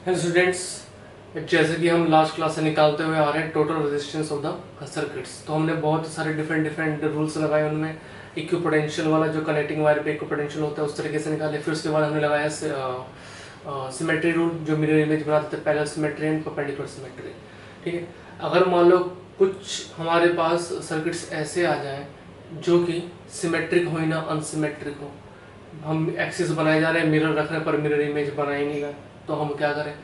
Hello students, जैसे कि हम लास्ट क्लास से निकालते हुए आ रहे हैं total resistance of the circuits. तो हमने बहुत सारे डिफरेंट रूल्स लगाए, उनमें इक्विपोटेंशियल वाला जो कनेक्टिंग वायर पे इक्विपोटेंशियल होता है उस तरीके से निकाले। फिर उसके बाद हमने लगाया सिमेट्री रूल, जो मिरर इमेज बनाते थे, parallel symmetry and perpendicular symmetry. ठीक है, अगर मान लो कुछ हमारे पास सर्किट्स ऐसे आ जाएं जो कि सिमेट्रिक हो ना अनसिमेट्रिक हो, हम एक्सिस बनाए जा रहे हैं, मिरर रख रहे हैं पर मिरर इमेज बना ही नहीं रहा, तो हम क्या करें?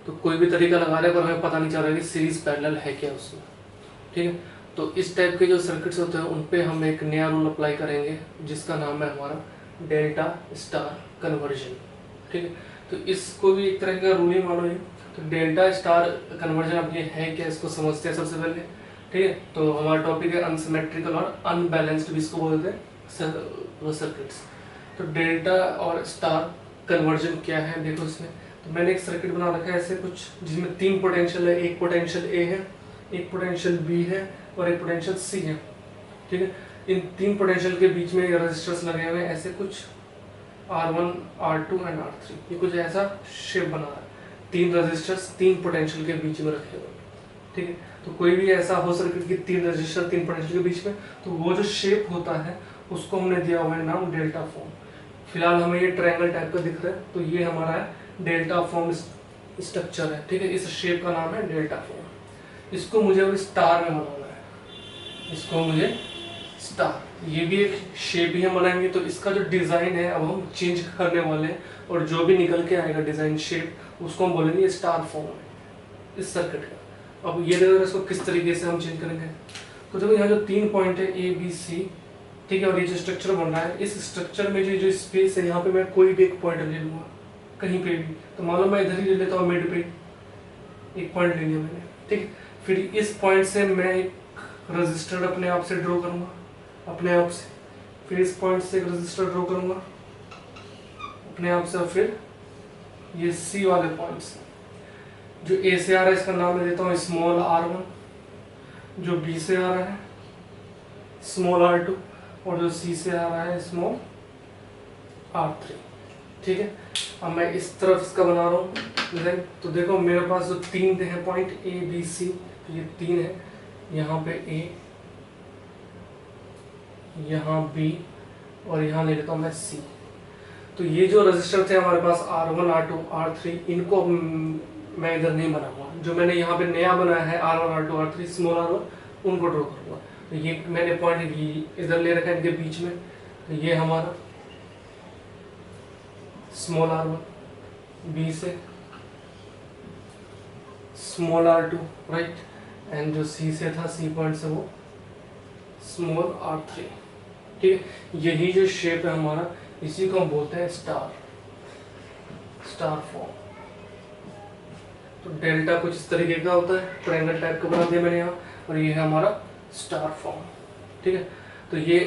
तो कोई भी तरीका लगा रहे हैं पर हमें पता नहीं चल रहा है कि सीरीज पैरेलल है क्या उसमें। ठीक है, तो इस टाइप के जो सर्किट्स होते हैं उन पे हम एक नया रूल अप्लाई करेंगे जिसका नाम है हमारा डेल्टा स्टार कन्वर्जन। ठीक है, तो इसको भी एक तरह का रूल ही मानो ये। तो डेल्टा स्टार कन्वर्जन अब ये है क्या, इसको समझते हैं सबसे पहले। ठीक है, तो हमारा टॉपिक है अनसिमेट्रिकल और अनबैलेंस्ड भी इसको बोलते हैं सर्किट्स। तो डेल्टा और स्टार कन्वर्जन क्या है, देखो इसमें। तो मैंने एक सर्किट बना रखा है ऐसे कुछ, जिसमें तीन पोटेंशियल है, एक पोटेंशियल ए है, एक पोटेंशियल बी है और एक पोटेंशियल सी है। ठीक है, इन तीन पोटेंशियल के बीच में रेजिस्टर्स लगे हुए हैं ऐसे कुछ R1, R2 एंड R3। ये कुछ ऐसा शेप बना रहा है, तीन रेजिस्टर्स तीन पोटेंशियल के बीच में रखे हुए। ठीक है, तो कोई भी ऐसा हो सर्किट की तीन रेजिस्टर तीन पोटेंशियल के बीच में, तो वो जो शेप होता है उसको हमने दिया हुआ है नाम डेल्टा फॉर्म। फिलहाल हमें ये ट्रायंगल टाइप का दिख रहा है, तो ये हमारा है डेल्टा फॉर्म स्ट्रक्चर है। ठीक है, इस शेप का नाम है डेल्टा फॉर्म। इसको मुझे अब स्टार में बनाना है, इसको मुझे स्टार, ये भी एक शेप ही हम बनाएंगे। तो इसका जो डिजाइन है अब हम चेंज करने वाले हैं, और जो भी निकल के आएगा डिजाइन शेप उसको हम बोलेंगे स्टार फॉर्म है इस सर्किट का। अब ये देखो इसको किस तरीके से हम चेंज करेंगे। तो देखो यहाँ जो तीन पॉइंट है ए बी सी, ठीक है, और ये जो स्ट्रक्चर बन रहा है, इस स्ट्रक्चर में जो स्पेस है यहाँ पे मैं कोई भी एक पॉइंट ले लूंगा कहीं पे भी। तो मान लो मैं इधर ही ले लेता हूँ, मिड पे एक पॉइंट ले लिया मैंने। ठीक है, फिर इस पॉइंट से मैं एक रजिस्टर अपने आप से ड्रॉ करूंगा, अपने आप से। फिर इस पॉइंट से एक रजिस्टर ड्रॉ करूंगा अपने आप से, और फिर ये सी वाले पॉइंट से जो ए से आ रहा है इसका नाम मैं देता हूँ स्मॉल r1, जो बी से आ रहा है स्मॉल r2, और जो सी से आ रहा है स्मॉल r3। ठीक है, अब मैं इस तरफ इसका बना रहा हूँ। तो देखो मेरे पास जो तीन हैं पॉइंट ए बी सी, तो ये तीन है, यहाँ पे ए, यहाँ बी, और यहाँ ले लेता हूँ मैं सी। तो ये जो रजिस्टर थे हमारे पास R1, R2, R3, इनको मैं इधर नहीं बनाऊंगा। जो मैंने यहाँ पे नया बनाया है R1, R2, R3, small r1, उनको ड्रॉ करूंगा। तो ये मैंने पॉइंट इधर ले रखा है इनके बीच में। तो ये हमारा स्मॉल r1, बी से स्मॉल r2, राइट, एंड जो सी से था, सी पॉइंट से वो स्मॉल r3। ठीक है, यही जो शेप है हमारा, इसी को हम बोलते हैं स्टार फॉर्म। तो डेल्टा कुछ इस तरीके का होता है, ट्रायंगल टाइप का बना दिया मैंने यहाँ, और ये है हमारा स्टार फॉर्म। ठीक है, तो ये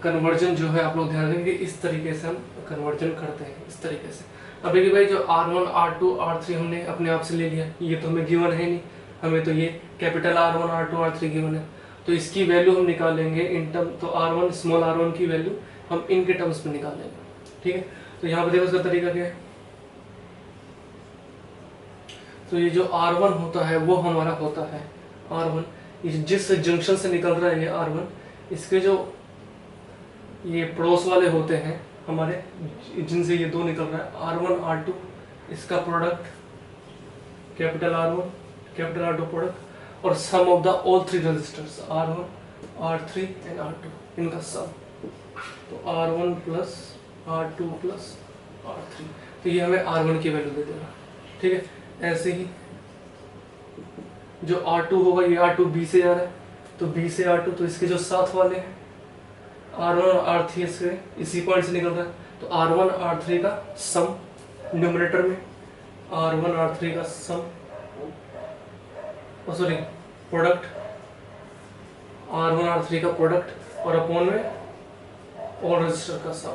कन्वर्जन जो है आप लोग ध्यान रखेंगे, इस तरीके से हम कन्वर्जन करते हैं, इस तरीके से। अब देखिए भाई, जो R1, R2, R3 हमने अपने आप से ले लिया, ये तो हमें गिवन है नहीं, हमें तो ये capital R1, R2, R3 given है। तो इसकी वैल्यू हम निकालेंगे इन टर्म, तो R1 स्मॉल r1 की वैल्यू हम इनके टर्म्स में निकालेंगे। ठीक है, तो यहाँ पे देखो इसका तरीका क्या है। तो ये जो R1 होता है वो हमारा होता है R1, जिस जंक्शन से निकल रहा है ये R1, इसके जो ये पड़ोस वाले होते हैं हमारे, जिनसे ये दो निकल रहा है R1, R2, इसका product capital R1, capital R2 product, और sum of the all three registers R1, R3 and R2, इनका सम। तो R1 plus R2 plus R3, तो ये हमें R1 की वैल्यू दे देगा। ठीक है, ऐसे ही जो R2 होगा, ये R2 B से आ रहा है, तो B से R2, तो इसके जो साथ वाले हैं R1 और R3 से इसी पॉइंट से निकल रहा है, तो R1 R3 का सम न्यूमरेटर में, R1 R3 का सम, सॉरी प्रोडक्ट, R1 R3 का प्रोडक्ट, और अपॉन में ऑल रजिस्टर का सम,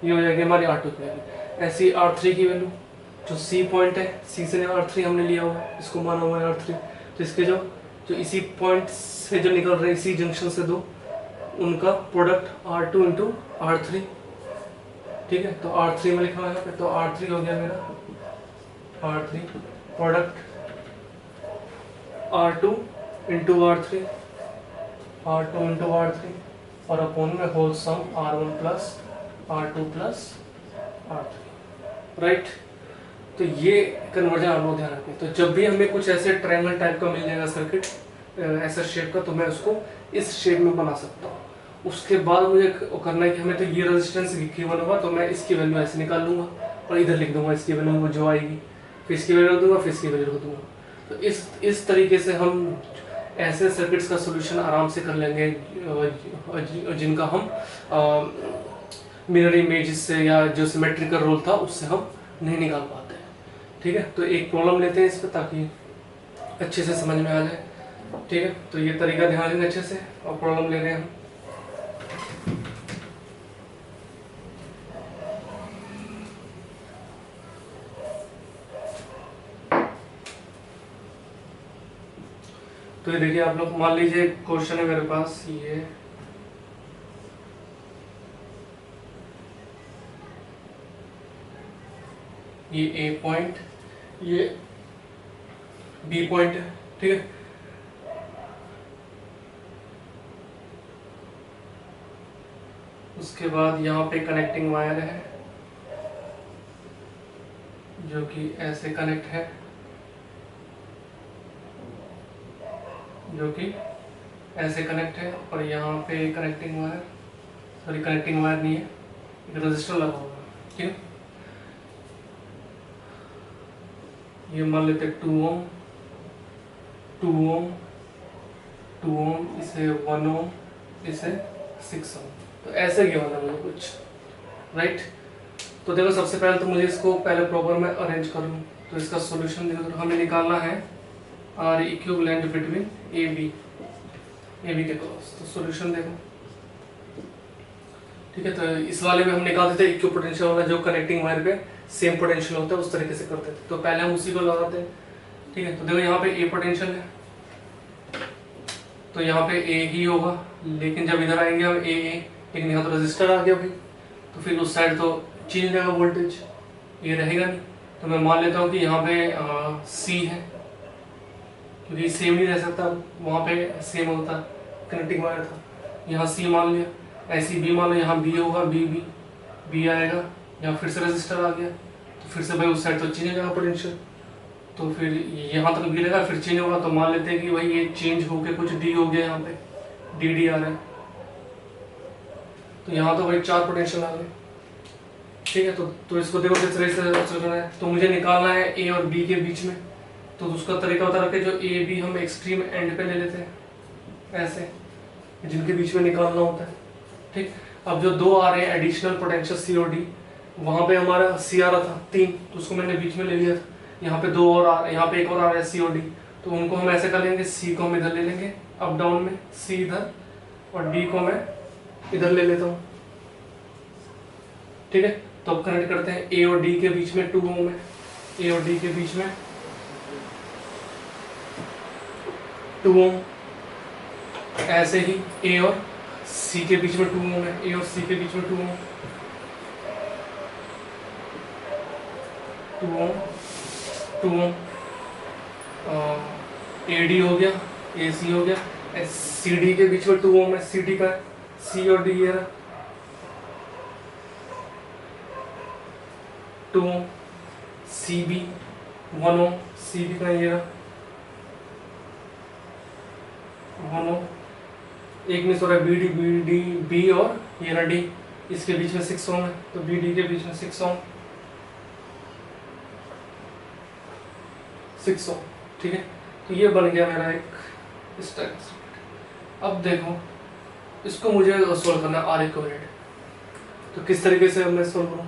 ये हो जाएगी हमारी R2 की वैल्यू। ऐसी R3 की वैल्यू, जो C पॉइंट है, C से R3 हमने लिया हुआ है, इसको माना हुआ है R3, तो इसके जो इसी पॉइंट से जो निकल रहे हैं, इसी जंक्शन से दो, उनका प्रोडक्ट R2 इंटू R3, ठीक है, तो R3 में लिखा हुआ है यहाँ पे, तो R3 हो गया मेरा, R3 product R2 into R3, R2 into R3 और अपॉन में होल सम R1 plus R2 plus R3, right. तो ये कन्वर्जन आप लोग ध्यान रखें। तो जब भी हमें कुछ ऐसे ट्रायंगल टाइप का मिल जाएगा सर्किट ऐसा शेप का, तो मैं उसको इस शेप में बना सकता हूँ। उसके बाद मुझे करना है कि हमें तो ये रेजिस्टेंस गिवन होगा, तो मैं इसकी वैल्यू ऐसे निकाल लूंगा और इधर लिख दूंगा इसकी वैल्यू जो आएगी, फिर इसकी वैल्यू रख दूंगा, फिर इसकी वैल्यू रख दूंगा। तो इस तरीके से हम ऐसे सर्किट्स का सोल्यूशन आराम से कर लेंगे जिनका हम मिरर इमेज से या जो सिमेट्रिकल रोल था उससे हम नहीं निकाल पाते हैं। ठीक है, तो एक प्रॉब्लम लेते हैं इस पर ताकि अच्छे से समझ में आ जाए। ठीक है, तो ये तरीका ध्यान देंगे अच्छे से, और प्रॉब्लम ले रहे हैं हम। तो ये देखिए आप लोग, मान लीजिए क्वेश्चन है मेरे पास ये ए पॉइंट, ये बी पॉइंट है। ठीक है, उसके बाद यहाँ पे कनेक्टिंग वायर है जो कि ऐसे कनेक्ट है, जो कि ऐसे कनेक्ट है, और यहाँ पे connecting wire, sorry connecting wire नहीं है, एक रजिस्टर लगा हुआ है। ठीक है, ये मान लेते 2 ओम, 2 ओम, 2 ओम, इसे 1 ओम, इसे 6 ओम। तो ऐसे गिवन है मुझे कुछ, राइट। तो देखो सबसे पहले तो मुझे इसको पहले प्रॉपर में अरेंज कर लूँ। तो इसका सॉल्यूशन देखो, तो हमें निकालना है R equivalent between A B के क्रॉस। तो सॉल्यूशन देखो, ठीक है, तो इस वाले में हम निकालते थे इक्विवेलेंट पोटेंशियल वाला, जो कनेक्टिंग वायर पे सेम पोटेंशियल होता है उस तरीके से करते थे। तो पहले हम उसी को लगाते हैं। ठीक है, तो देखो यहाँ पे ए पोटेंशियल है, तो यहाँ पे ए ही होगा, लेकिन जब इधर आएंगे हम ए, लेकिन यहाँ तो रजिस्टर आ गया भाई, तो फिर उस साइड तो चेंज हो जाएगा वोल्टेज, ये रहेगा नहीं। तो मैं मान लेता हूँ कि यहाँ पे सी है, क्योंकि सेम नहीं रह सकता, वहाँ पे सेम होता कनेक्टिंग वायर था, यहाँ सी मान लिया, ऐसी बी मान लो, यहाँ बी होगा, बी आएगा, यहाँ फिर से रजिस्टर आ गया, तो फिर से भाई उस साइड तो चेंज हो जाएगा पोटेंशियल, तो फिर यहाँ तक भी रहेगा, फिर चेंज होगा। तो मान लेते हैं कि भाई ये चेंज होके कुछ डी हो गया, यहाँ पे डी आ रहा है, तो यहाँ तो भाई 4 पोटेंशियल आ गए। ठीक है, तो इसको देखो किस तरह से चल रहा है। तो मुझे निकालना है ए और बी के बीच में, तो उसका तरीका बता रखे, जो ए बी हम एक्सट्रीम एंड पे ले लेते हैं, ऐसे जिनके बीच में निकालना होता है। ठीक, अब जो 2 आ रहे हैं एडिशनल पोटेंशियल सी और डी, वहाँ पे हमारा सी आ रहा था 3, तो उसको मैंने बीच में ले लिया था। यहाँ पे 2 और यहाँ पे एक और आ रहा है सी और डी, तो उनको हम ऐसे कर लेंगे, सी को हम इधर ले लेंगे अप डाउन में, सी इधर, और डी को मैं इधर ले लेता हूँ। ठीक है, तो अब कनेक्ट करते हैं, ए और डी के बीच में 2 ओम है, ए और डी के बीच में 2 ओम, ऐसे ही ए और सी के बीच में 2 ओम है, ए और सी के बीच में 2 ओम, 2 ओम, 2 ओम, ए डी हो गया, ए सी हो गया, सी डी के बीच में 2 ओम है, सी डी का, सी और डी है 2 ओम, सी बी 1 ओम, सी बी का ये 1 ओम, एक मिस हो रहा है बी डी बी और ये ना डी, इसके बीच में 6 ओम है, तो बी डी के बीच में 6 ओम, 6 ओम। ठीक है, तो ये बन गया मेरा एक इस टाइप का। अब देखो इसको मुझे सोल्व करना है आर इक्विवेलेंट, तो किस तरीके से मैं सोल्व करूँ।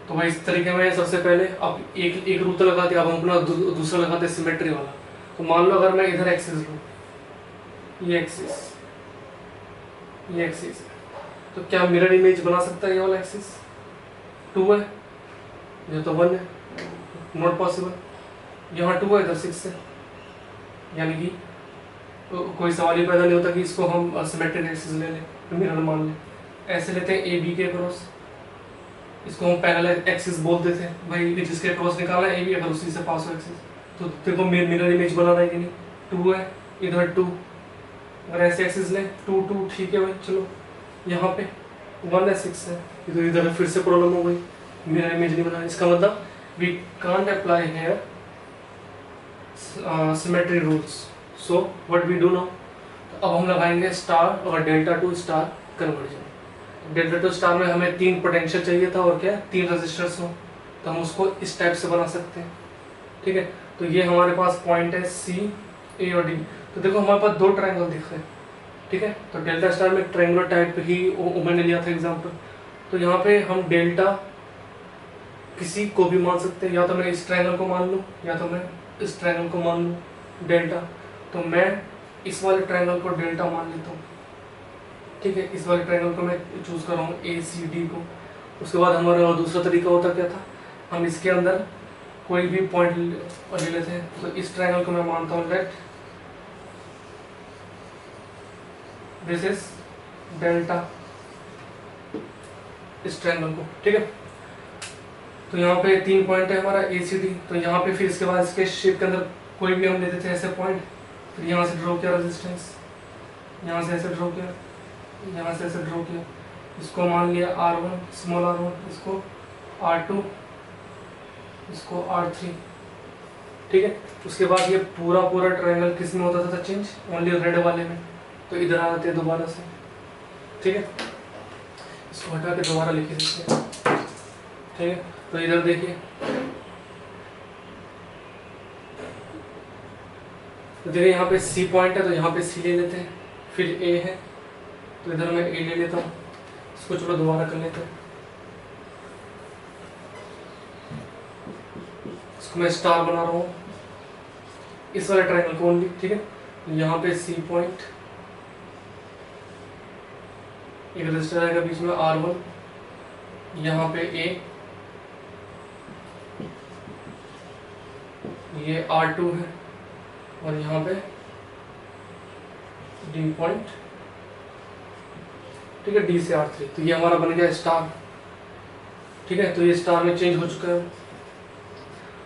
तो भाई इस तरीके में सबसे पहले अब एक रूल तो लगा दिया, अब हम अपना दूसरा लगाते हैं सिमेट्री वाला। तो मान लो अगर मैं इधर एक्सिस लूँ, ये एक्सिस है, तो क्या मिरर इमेज बना सकता है ये वाला एक्सिस? 2 है, ये तो 1 है, नॉट पॉसिबल। यहाँ 2 है, इधर 6 है, यानी कि कोई सवाल ही पैदा नहीं होता कि इसको हम सिमेट्रिक एक्सिस ले लें, मिरर मान लें। ऐसे लेते हैं ए बी के क्रॉस, इसको हम पैरेलल एक्सिस बोलते थे भाई, जिसके क्रॉस निकालना है ए बी, अगर उसी से पास हो एक्सिस तो देखो मिरर इमेज बनाना है कि नहीं, 2 है इधर 2, अगर ऐसे एक्सिस लें 2 2 ठीक है भाई। चलो यहाँ पे 1 है 6 है, इधर फिर से प्रॉब्लम हो गई, मिरर इमेज नहीं बना। इसका मतलब we can't apply here symmetry rules, so what we do now, अब हम लगाएंगे स्टार और delta to star conversion. Delta to star में हमें 3 पोटेंशियल चाहिए था और क्या 3 रेजिस्टर्स हो, तो हम उसको इस टाइप से बना सकते हैं। ठीक है, तो ये हमारे पास पॉइंट है सी ए और डी। तो देखो हमारे पास 2 ट्रायंगल दिख रहे हैं। ठीक है, तो डेल्टा स्टार में ट्रायंगुलर टाइप ही मैंने लिया था एग्जांपल। तो यहाँ पे हम डेल्टा किसी को भी मान सकते हैं, या तो मैं इस ट्रायंगल को मान लूँ या तो मैं इस ट्रायंगल को मान लूँ डेल्टा। तो मैं इस वाले ट्रायंगल को डेल्टा मान लेता हूँ। ठीक है, इस वाले ट्रायंगल को मैं चूज कर रहा हूँ ए सी डी को। उसके बाद हमारा दूसरा तरीका होता क्या था, हम इसके अंदर कोई भी पॉइंट ले लेते हैं। तो इस ट्रायंगल को मैं मानता हूँ लेट दिस इज डेल्टा, इस ट्रायंगल को। ठीक है, तो यहाँ पे 3 पॉइंट है हमारा ए सी डी। तो यहाँ पे फिर इसके बाद इसके शेप के अंदर कोई भी हम लेते थे ऐसे पॉइंट, फिर यहाँ से ड्रॉ किया रेजिस्टेंस, यहाँ से ऐसे ड्रॉ किया, यहाँ से ऐसे ड्रॉ किया, इसको मान लिया R1 स्मॉल r1, इसको R2, इसको R3। ठीक है, उसके बाद ये पूरा ट्रायंगल किस में होता था चेंज, ओनली रेड वाले में। तो इधर आ जाते हैं दोबारा से। ठीक है, इसको हटा के दोबारा लिख देते हैं। ठीक है, तो इधर देखिए, तो देखिए यहाँ पे सी पॉइंट है, तो यहाँ पे सी ले लेते हैं। फिर ए है, तो इधर मैं ए ले लेता हूँ। इसको चलो दोबारा कर लेते हैं, इसको मैं स्टार बना रहा हूँ इस वाले ट्रायंगल को ओनली। ठीक है, यहाँ पे सी पॉइंट, एक रजिस्टर आएगा बीच में R1, यहाँ पे ए, ये R2 है, और यहाँ पे डी पॉइंट। ठीक है, डी से R3, तो ये हमारा बन गया स्टार। ठीक है, तो ये स्टार में चेंज हो चुका है।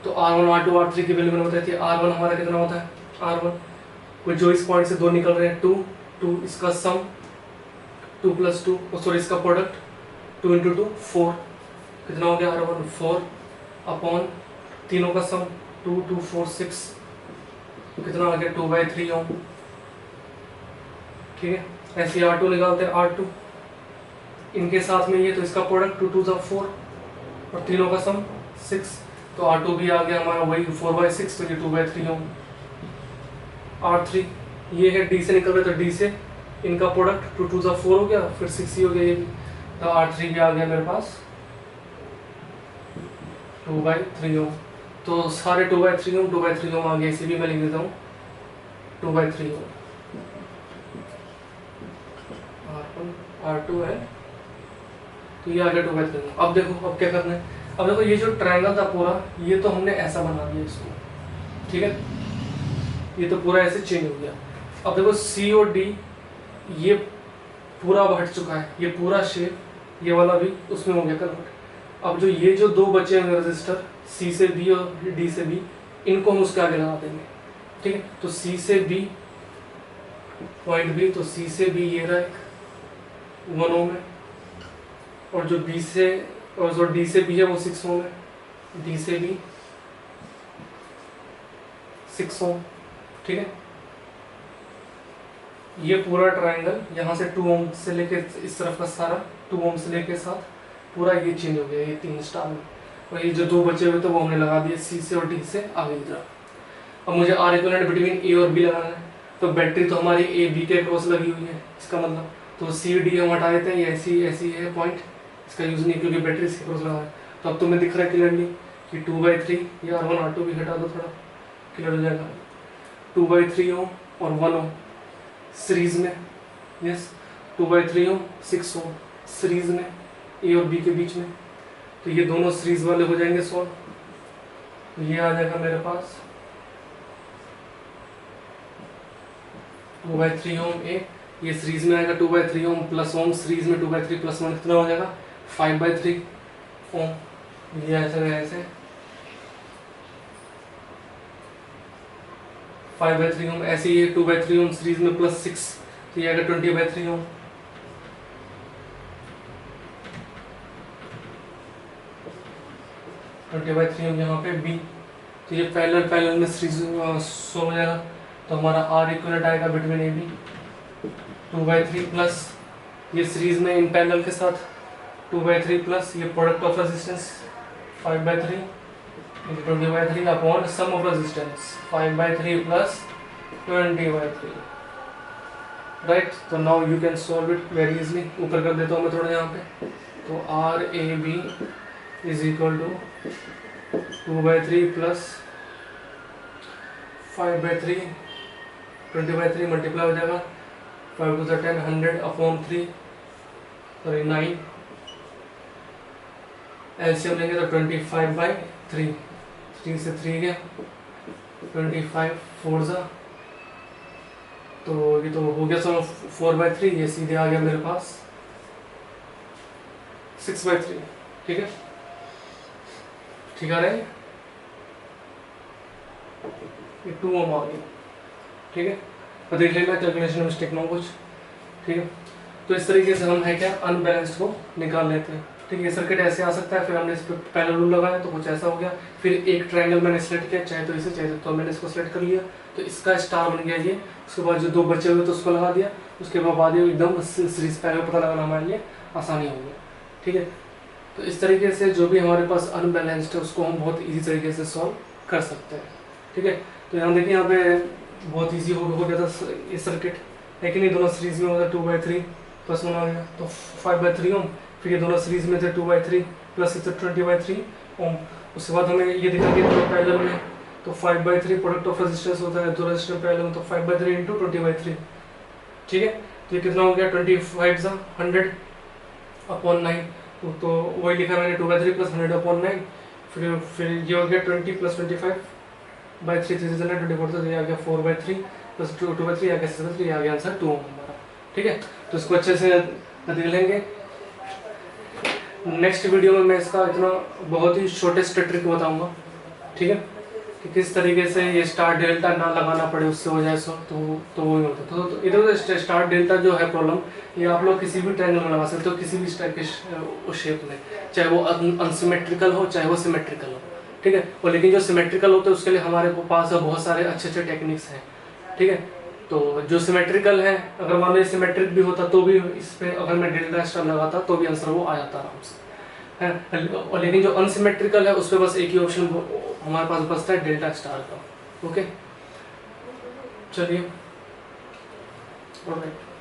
तो R1 R2 R3 की वैल्यू मैंने बताई थी। R1 हमारा कितना होता है, R1 को जो इस पॉइंट से 2 निकल रहे हैं 2 2, इसका सम 2 + 2, सॉरी इसका प्रोडक्ट 2 × 2 4, कितना हो गया R1 4 अपॉन तीनों का सम 2 2 4 6, कितना आ गया 2/3 ओम। ठीक है, ऐसे R2 निकालते हैं, R2 इनके साथ में ये, तो इसका प्रोडक्ट 2 2 4 और तीनों का सम 6, तो R2 भी आ गया हमारा वही 4/6, तो ये 2/3 ओम। R3 ये है डी से निकल रहा है, तो डी से इनका प्रोडक्ट 2 2 4 हो गया, फिर 6 ही हो गया ये भी, तो R3 भी आ गया मेरे पास 2/3 ओम। तो सारे 2/3 ओम 2/3 ओम आ गया, इसे भी मैं लिख देता हूँ 2/3 ओम। R2 है, तो ये आ गया 2/3 ओम। अब देखो अब क्या करना है, अब देखो ये जो ट्रायंगल था पूरा, ये तो हमने ऐसा बना दिया इसको। ठीक है, ये तो पूरा ऐसे चेंज हो गया। अब देखो सी और डी ये पूरा हट चुका है, ये पूरा शेप ये वाला भी उसमें हो गया कन्वर्ट। अब जो ये जो 2 बचे हैं रजिस्टर सी से बी और डी से बी, इनको हम उसके आगे लगा देंगे। ठीक है, तो सी से बी पॉइंट बी, तो सी से बी ये रहा एक 1 ओम है, और जो बी से और जो डी से बी है वो 6 ओम है, डी से बी 6 ओम। ठीक है, ये पूरा ट्रायंगल यहाँ से 2 ओम से लेके इस तरफ का सारा 2 ओम से लेके साथ पूरा ये चेंज हो गया, ये 3 स्टार में। और ये जो 2 बचे हुए थे वो हमने लगा दिए सी से और डी से आगे की तरफ। अब मुझे R इक्विवेलेंट बिटवीन ए और बी लगाना है, तो बैटरी तो हमारी ए बी के क्रॉस लगी हुई है, इसका मतलब तो सी डी हम हटा देते हैं, ये ऐसी है पॉइंट, इसका यूज नहीं क्योंकि बैटरी इसके क्रॉस लगा है। तो अब तुम्हें दिख रहा है क्लियरली कि 2/3, ये R1 R2 भी हटा दो, थोड़ा क्लियर हो जाएगा। 2/3 ओम और 1 ओम सीरीज में, यस 2/3 ओम 6 ओम सीरीज में ए और बी के बीच में, तो ये दोनों सीरीज वाले हो जाएंगे सॉल्व। तो ये आ जाएगा मेरे पास 2/3 ओम ए, ये सीरीज में आएगा 2/3 ओम प्लस ओम सीरीज में 2/3 + 1 कितना हो जाएगा 5/3, ओम, ये ऐसे 5/3 ओम, ऐसे ही 2/3 ओम सीरीज में +6, तो ये आएगा 20/3 ओम। 20/3 ओम यहाँ पे बी, तो ये पैरेलल में सीरीज सॉल्व हो जाएगा। तो हमारा आर इक्वलेंट आएगा बिटवीन ए बी 2/3 प्लस ये सीरीज में इन पैरेलल के साथ 2/3 प्लस ये product of resistance 5/3 20/3 upon sum of resistance 5/3 plus 20/3, right. तो now you can solve it very easily. ऊपर कर देता हूँ मैं थोड़ा यहाँ पे। तो R A B is equal to 2/3 plus 5/3 20/3 multiply हो जाएगा 5 to the 10 100 upon 3 sorry 9, LCM लेंगे तो 25/3, 3 से 3 गया 25 4 जा, तो ये तो हो गया सो 4/3, ये सीधे आ गया मेरे पास 6/3, ठीक है, ठीक आ रहा है ये 2 ओम आ गया, ठीक है। तो देख लेना कैलकुलेशन मिस्टेक ना हो कुछ, ठीक है। तो इस तरीके से हम है क्या अनबैलेंस्ड को निकाल लेते हैं, ठीक है। सर्किट ऐसे आ सकता है, फिर हमने इस पर पहला रूल लगाया तो कुछ ऐसा हो गया, फिर एक ट्रायंगल मैंने सेलेक्ट किया, चाहे तो इसे चाहे तो मैंने इसको सेलेक्ट कर लिया, तो इसका स्टार बन गया ये। उसके बाद जो 2 बचे हुए तो उसको लगा दिया, उसके बाद एकदम सीरीज पैरेलल पता लगाना हमारे लिए आसानी हो गया, ठीक है। तो इस तरीके से जो भी हमारे पास अनबैलेंस्ड है उसको हम बहुत ईजी तरीके से सॉल्व कर सकते हैं, ठीक है। तो यहाँ देखिए यहाँ पे बहुत ईजी हो गया था ये सर्किट, लेकिन ये दोनों सीरीज में होता 2/3 प्लस 1 आ गया तो 5/3 ओम, फिर ये दोनों सीरीज में थे 2/3 प्लस 20/3 ओम। उसके बाद हमें ये दिखा कि दोनों पैरेलल में तो 5/3 प्रोडक्ट ऑफ रेजिस्टेंस होता है, दो रेजिस्टेंस पैरेलल में तो 5/3 इंटू 20/3, ठीक है। तो ये कितना हो गया 25 100 अपॉन 9, तो वही लिखा मैंने 2/3 प्लस 100 अपॉन 9, फिर ये हो गया 20 प्लस 25/3 3 से 24, तो ये आ गया 4/3 प्लस 2/3 आ गया 6/3, आ गया आंसर 2 ओम हमारा, ठीक है। तो इसको अच्छे से देख लेंगे। नेक्स्ट वीडियो में मैं इसका इतना बहुत ही छोटेस्ट ट्रिक बताऊंगा, ठीक है, कि किस तरीके से ये स्टार डेल्टा ना लगाना पड़े, उससे हो जाए सो तो वही होता है। तो इधर स्टार डेल्टा जो है प्रॉब्लम, ये आप लोग किसी भी ट्रायंगल में लगा सकते हो, किसी भी टाइप के शेप में, चाहे वो अनसिमेट्रिकल हो चाहे वो सिमेट्रिकल हो, ठीक है। और लेकिन जो सिमेट्रिकल होते हैं उसके लिए हमारे पास बहुत सारे अच्छे टेक्निक्स हैं, ठीक है। तो जो सिमेट्रिकल है, अगर मान लो सिमेट्रिक भी होता तो भी इस पर अगर मैं डेल्टा स्टार लगाता तो भी आंसर वो आ जाता आराम से है। और लेकिन जो अनसिमेट्रिकल है उस पर बस एक ही ऑप्शन हमारे पास बचता है डेल्टा स्टार का, ओके। चलिए, ऑलराइट।